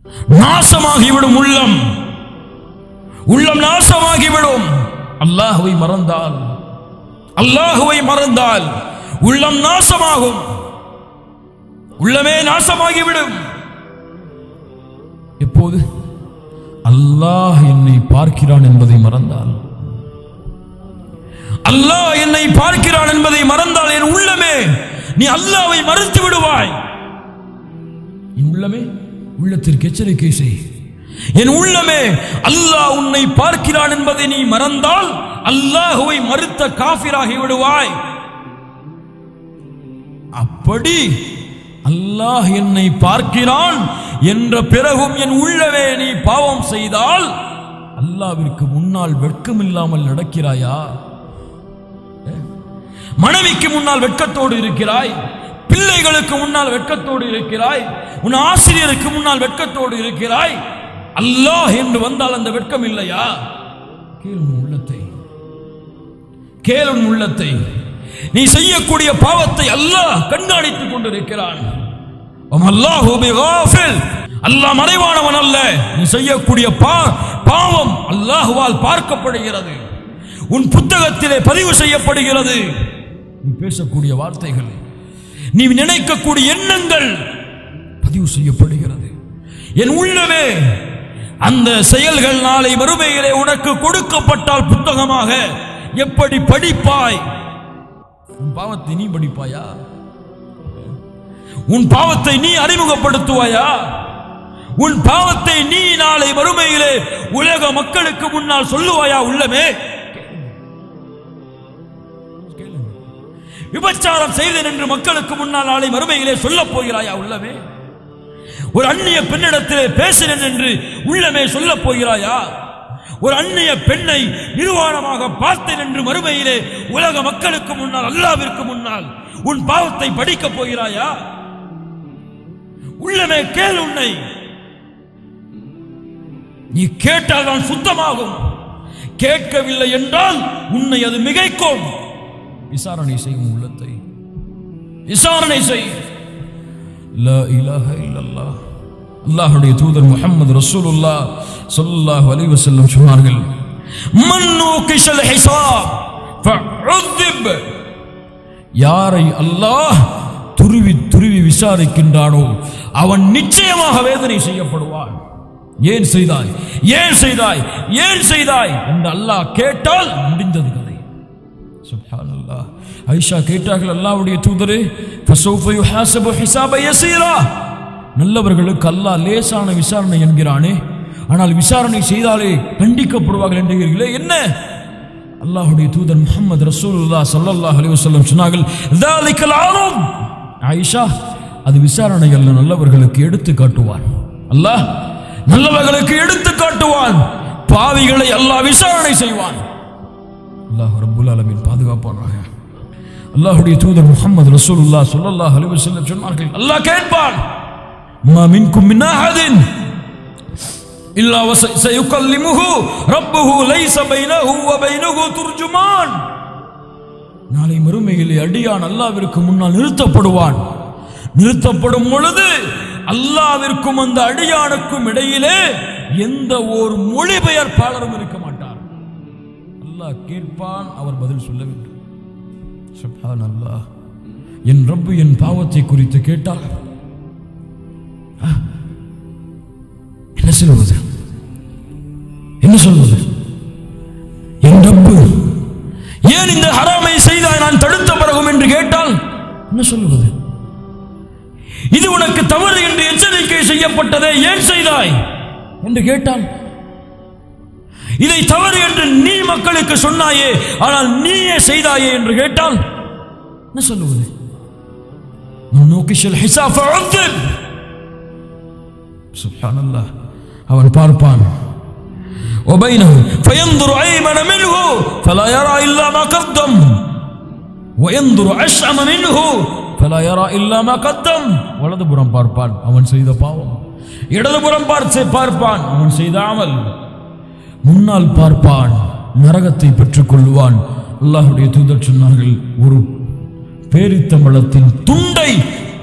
நாசமாகிவிடும். உள்ளம் உள்ளம் நாசமாகிவிடும். அல்லாஹ்வை மறந்தால் உள்ளம் நாசமாகும். உள்ளமே நாசமாகிவிடும். எப்போது அல்லாஹ் என்னை பார்க்கிறான் என்பதை மறந்தால், அல்லாஹ் என்னை பார்க்கிறான் என்பதை மறந்தால் என் உள்ளமே நீ அல்லாஹ்வை மறுத்து விடுவாய். என் உள்ளமே, உள்ளத்திற்கு எச்சரிக்கை செய். என் உள்ளமே, அல்லாஹ் உன்னை பார்க்கிறான் என்பதை நீ மறந்தால் அல்லாஹ்வை மறுத்த காஃபிராகி விடுவாய். அப்படி அல்லாஹ் என்னை பார்க்கிறான் என்ற பிறகும் என் உள்ளமே நீ பாவம் செய்தால் அல்லாஹ்விற்கு முன்னால் வெட்கமில்லாமல் நடக்கிறாயா? மனைவிக்கு முன்னால் வெட்கத்தோடு இருக்கிறாய், பிள்ளைகளுக்கு முன்னால் வெட்கத்தோடு இருக்கிறாய், உன் ஆசிரியருக்கு முன்னால் வெட்கத்தோடு இருக்கிறாய். அல்லாஹ் என்று வந்தால் அந்த வெட்கம் இல்லையா? கேளும் உள்ளத்தை. நீ செய்யக்கூடிய பாவத்தை அல்லாஹ் கண்காணித்துக் கொண்டிருக்கிறான். அல்லாஹ் மறைவானவன் அல்ல. நீ செய்யக்கூடிய பாவம் அல்லாஹ்வால் பார்க்கப்படுகிறது. உன் புத்தகத்திலே பதிவு செய்யப்படுகிறது. நீ பேசக்கூடிய வார்த்தைகள், நீ நினைக்கக்கூடிய எண்ணங்கள் பதிவு செய்யப்படுகிறது. என் உள்ளமே, அந்த செயல்கள் நாளை மறுமையிலே உனக்கு கொடுக்கப்பட்டால் புத்தகமாக எப்படி படிப்பாய்? உன் பாவத்தை நீ படிப்பாயா? உன் பாவத்தை நீ அறிமுகப்படுத்துவாயா? உன் பாவத்தை நீ நாளை மறுமையிலே உலக மக்களுக்கு முன்னால் சொல்லுவாயா? உள்ளமே, விபச்சாரம் செய்தேன் என்று மக்களுக்கு முன்னால் நாளை மறுமையிலே சொல்லப் போகிறாயா? உள்ளமே, ஒரு அந்நிய பெண்ணிடத்திலே பேசினேன் என்று உள்ளமே சொல்லப் போகிறாயா? ஒரு அந்நிய பெண்ணை நிர்வாணமாக பார்த்தேன் என்று மறுமையிலே உலக மக்களுக்கு முன்னால், அல்லாஹ்விற்கு முன்னால் உன் பாவத்தை படிக்கப் போகிறாயா? உள்ளமே, கேள். உன்னை நீ கேட்டால் தான் சுத்தமாகும். கேட்கவில்லை என்றால் உன்னை அது மிகைக்கும். விசாரணை செய்யும் உள்ளத்தை, விசாரணை செய். லா இலாஹ இல்லல்லாஹ். அல்லாஹ்வுடைய தூதர் முஹம்மது ரசூலுல்லாஹ் ஸல்லல்லாஹு அலைஹி வஸல்லம் சொன்னார்கள், மன்னு கிஷல் ஹிசாப் ஃபஉذிப். யாரை அல்லாஹ் துருவி துருவி விசாரிக்கின்றானோ அவன் நிச்சயமாக வேதனை செய்யப்படுவான். ஏன் செய்தாய், ஏன் செய்தாய், ஏன் செய்தாய் என்று அல்லாஹ் கேட்டால் முடிந்தது கதை. சுப்ஹானல்லாஹ். ஆயிஷா கேட்டார்கள், அல்லாஹ்வுடைய தூதரே, ஃபஸௌஃப யுஹாஸபு ஹிசாபன் யஸீரா. நல்லவர்களுக்கு அல்லாஹ் லேசான விசாரணை என்கிறானே, ஆனால் விசாரணை செய்தாலே கண்டிக்கப்படுவார்கள் என்கிறீர்களே, என்ன? அல்லாஹ்வுடைய தூதர் முஹம்மது ரசூலுல்லாஹ் ஸல்லல்லாஹு அலைஹி வஸல்லம் சொன்னார்கள், ذلكல் ஆரம். ஆயிஷா, அது விசாரணை அல்ல, நல்லவர்களுக்கு எடுத்து காட்டுவான். அல்லாஹ் நல்லவர்களுக்கு எடுத்து காட்டுவான். பாவிகளை அல்லாஹ் விசாரணை செய்வான். அல்லாஹ் ரப்பல் ஆலமீன் பாதுகாப்பானாக. அல்லாஹ்வுடைய தூதர் முஹம்மது ரசூலுல்லாஹ் ஸல்லல்லாஹு அலைஹி வஸல்லம் சொன்னார்கள், அல்லாஹ் கேட்பான், மா மின்கும் மின் அஹதின் இல்லா வஸயுகல்லிமுஹு ரப்புஹு லைஸ பைனஹு வ பைனஹு துர்ஜுமான். நாளை மறுமையிலே அடியான் அல்லாஹ்விற்கு முன்னால் நிறுத்தப்படுவான். நிறுத்தப்படும் பொழுது அல்லாஹ்விற்கும் அந்த அடியானுக்கும் இடையிலே எந்த ஒரு மொழிபெயர்ப்பாளரும் இருக்க மாட்டார். அல்லாஹ் கேட்பான், அவர் பதில் சொல்ல வேண்டும். சுப்ஹானல்லாஹ். என் ரப்பு என் பாவத்தை குறித்து கேட்டால் என்ன சொல்வது? என்ன சொல்வது? என் ரப்பு ஏன் இந்த ஹராமை செய்தாய் நான் தடுத்த பிறகும் என்று கேட்டால் என்ன சொல்வது? இது உனக்கு தவறு என்று எச்சரிக்கை செய்யப்பட்டதே, ஏன் செய்தாய் என்று கேட்டால், இதை தவறு என்று நீ மக்களுக்கு சொன்னாயே ஆனால் நீயே செய்தாயே என்று கேட்டால் என்ன சொல்லுவது? சுப்ஹானல்லாஹ். அவன் பார்ப்பான், وبينه فينظر أيمن منه فلا يرى إلا ما قدم وينظر أشأم منه فلا يرى إلا ما قدم. வலதுபுறம் பார்ப்பான், அவன் செய்த பாவம். இடதுபுறம் பார்ப்பான், அவன் செய்த அமல். முன்னால் பார்ப்பான், நரகத்தை பெற்றுக் கொள்வான். அல்லாஹ்வுடைய தூதர் சொன்னார்கள், ஒரு பேரித்தம்பழத்தின் துண்டை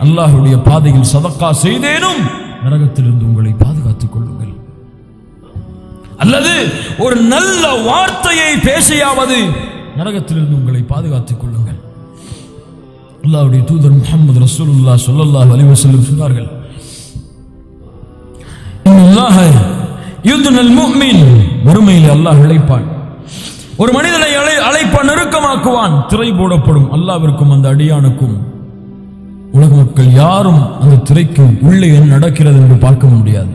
அல்லாஹ்வுடைய பாதையில் சதக்கா செய்தேனும் நரகத்திலிருந்து உங்களை பாதுகாத்து அல்லது ஒரு நல்ல வார்த்தையை பேசியாவது நரகத்திலிருந்து உங்களை பாதுகாத்துக் கொள்ளுங்கள். அல்லாஹ்வுடைய தூதர் முஹம்மது ரசூலுல்லாஹ் ஸல்லல்லாஹு அலைஹி வஸல்லம் சொன்னார்கள், இன்னல்லாஹ யுதுனல் முஃமின், மறுமையில் அல்லாஹ் அழைப்பான், ஒரு மனிதனை அழைப்பான், நெருக்கமாக்குவான், திரை போடப்படும். அல்லாஹ்விற்கும் அந்த அடியானுக்கும் உலக மக்கள் யாரும் அந்த திரைக்கு உள்ளே என்ன நடக்கிறது என்று பார்க்க முடியாது.